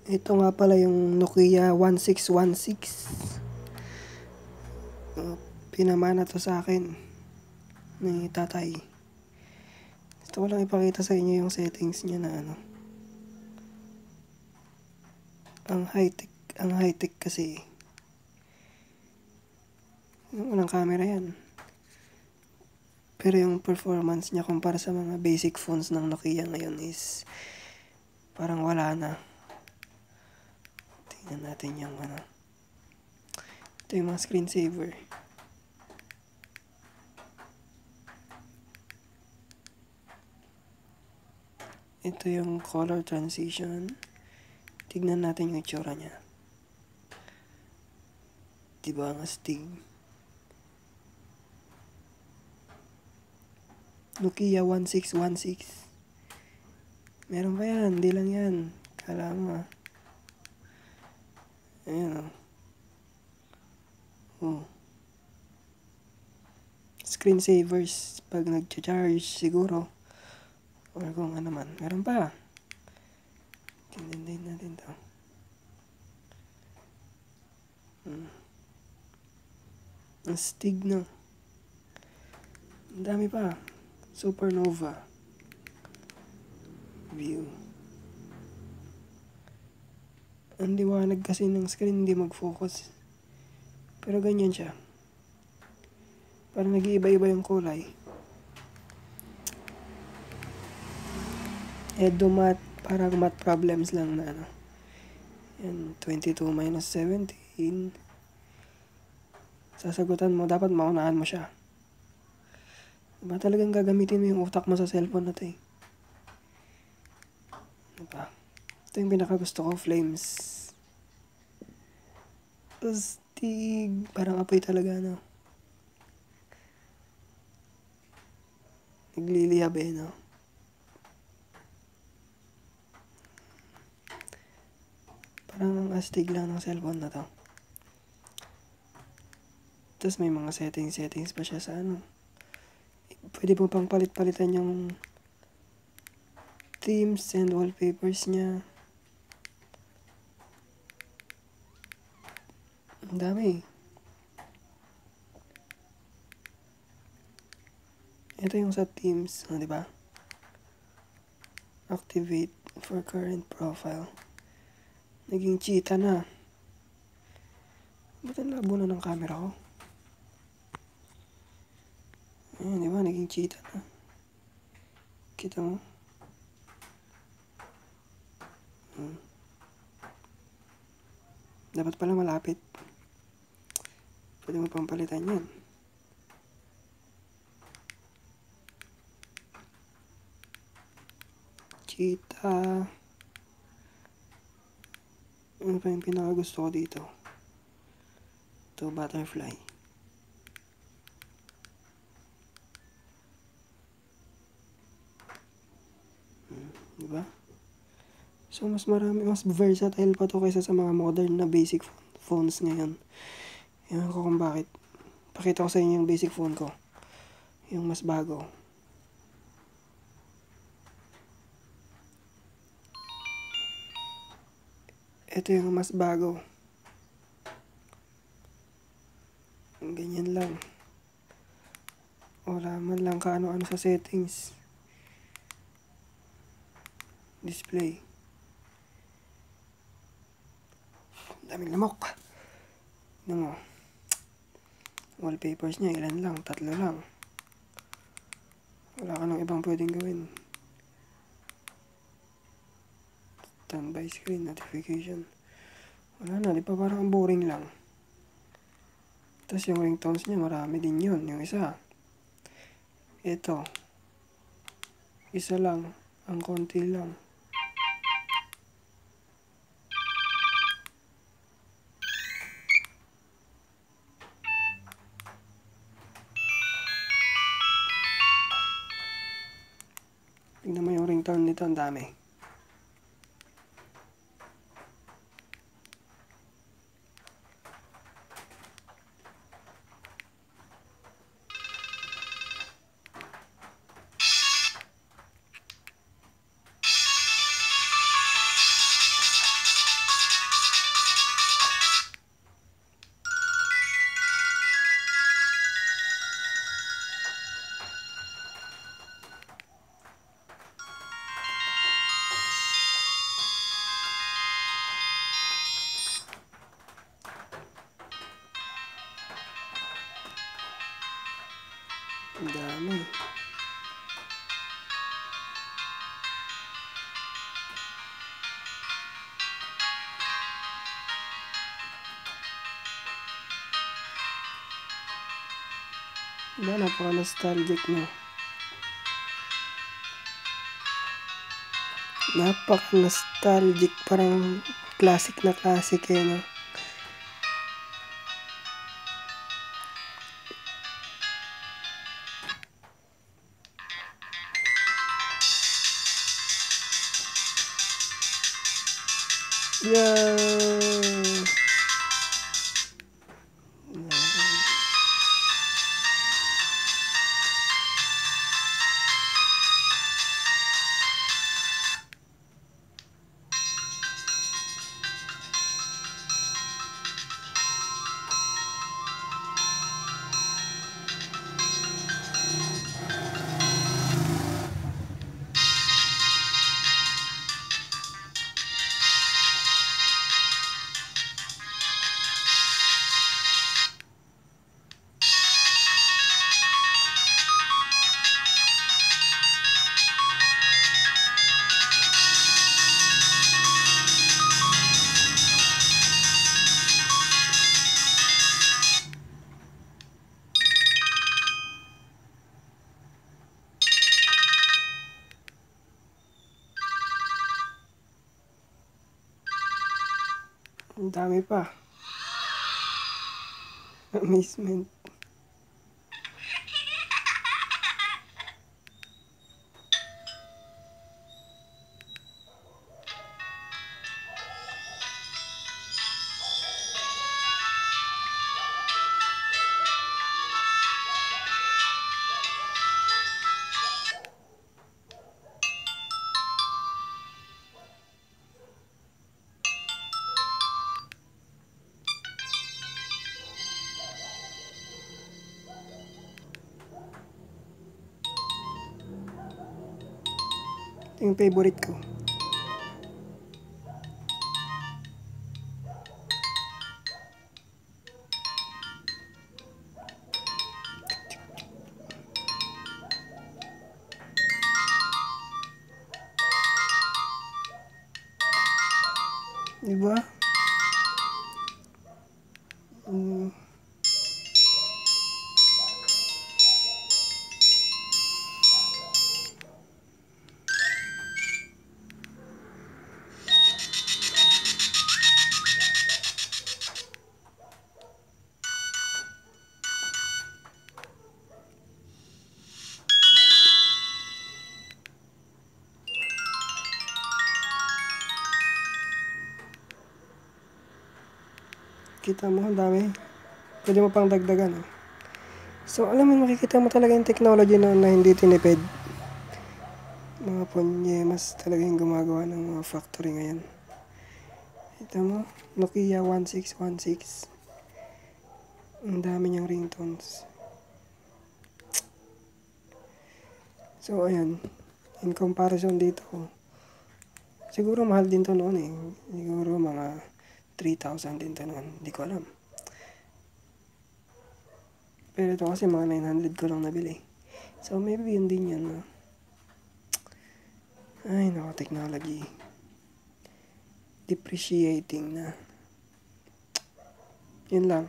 Ito nga pala yung Nokia 1616. Pinamana to sa akin ni tatay. Gusto ko lang ipakita sa inyo yung settings niya na ano. Ang high-tech kasi. Yung unang camera yan. Pero yung performance niya kumpara sa mga basic phones ng Nokia ngayon is parang wala na. Tingnan natin yung ano. Ito yung mga screensaver. Ito yung color transition. Tignan natin yung itsura niya. Diba ang astig? Nokia 1616. Meron pa yan, hindi lang yan. Kala mo Ayan Screensavers pag nag-charge siguro. Or kung ano man. Meron pa. Tingnan din natin to. Ang stig no. Ang dami pa. Supernova. View. Ang liwanag kasi ng screen hindi mag-focus. Pero ganyan siya. Parang nag-iiba-iba yung kulay. Edomat, parang math problems lang na ano. Yan, 22 minus 17. Sasagutan mo, dapat maunahan mo siya. Diba talagang gagamitin mo yung utak mo sa cellphone na to eh. Diba? Ito yung pinakagusto ko, flames. Astig. Parang apoy talaga, no? Nagliliyab eh, no? Parang ang astig lang ng cellphone na to. Tapos may mga settings pa siya sa ano. Pwede mo pang palit-palitan yung themes and wallpapers niya. Ang dami. Ito yung sa themes, di ba? Activate for current profile. Naging cheetah na. Ba't ang labo na ng camera ko? Ayan, di ba? Naging cheetah na. Kita mo? Dapat pala malapit. Pwede mo pang palitan yan. Cheetah. Ano pa yung pinakagusto ko dito? Ito, butterfly. Diba? So, mas versatile pa to kaysa sa mga modern na basic phones ngayon. Ewan ko kung bakit. Pakita ko sa inyo yung basic phone ko. Yung mas bago. Ito yung mas bago. Ganyan lang. Wala man lang kaano-ano sa settings. Display. Daming lamok. Tignan mo. Wallpapers niya, ilan lang? 3 lang. Wala ka nang ibang pwedeng gawin. Standby screen notification. Wala na, di pa parang boring lang. Tapos yung ringtones niya, marami din yun. Yung isa. Ito. Isa lang. Ang konti lang. Tignan mo yung ringtone nito, ang dami. Ang dami. Diba, napaka-nostalgic, no? Napaka-nostalgic. Parang classic na classic, eh, no? Yeah! Ang dami pa. Amazement. Ito yung favorite ko. Diba? Kita mo, ang dami. Pwede mo pang dagdagan. Oh. So, alam mo, makikita mo talaga yung technology na hindi tinipid. Mga ponyemas talaga yung gumagawa ng mga factory ngayon. Kita mo, Nokia 1616. Ang dami niyang ringtones. So, ayan. In comparison dito, siguro mahal din to noon eh. Siguro mga 3,000 din to noon. Hindi ko alam. Pero ito kasi mga 900 ko lang nabili. So, maybe yun din yan. No? Ay, nako, technology. Depreciating na. Yun lang.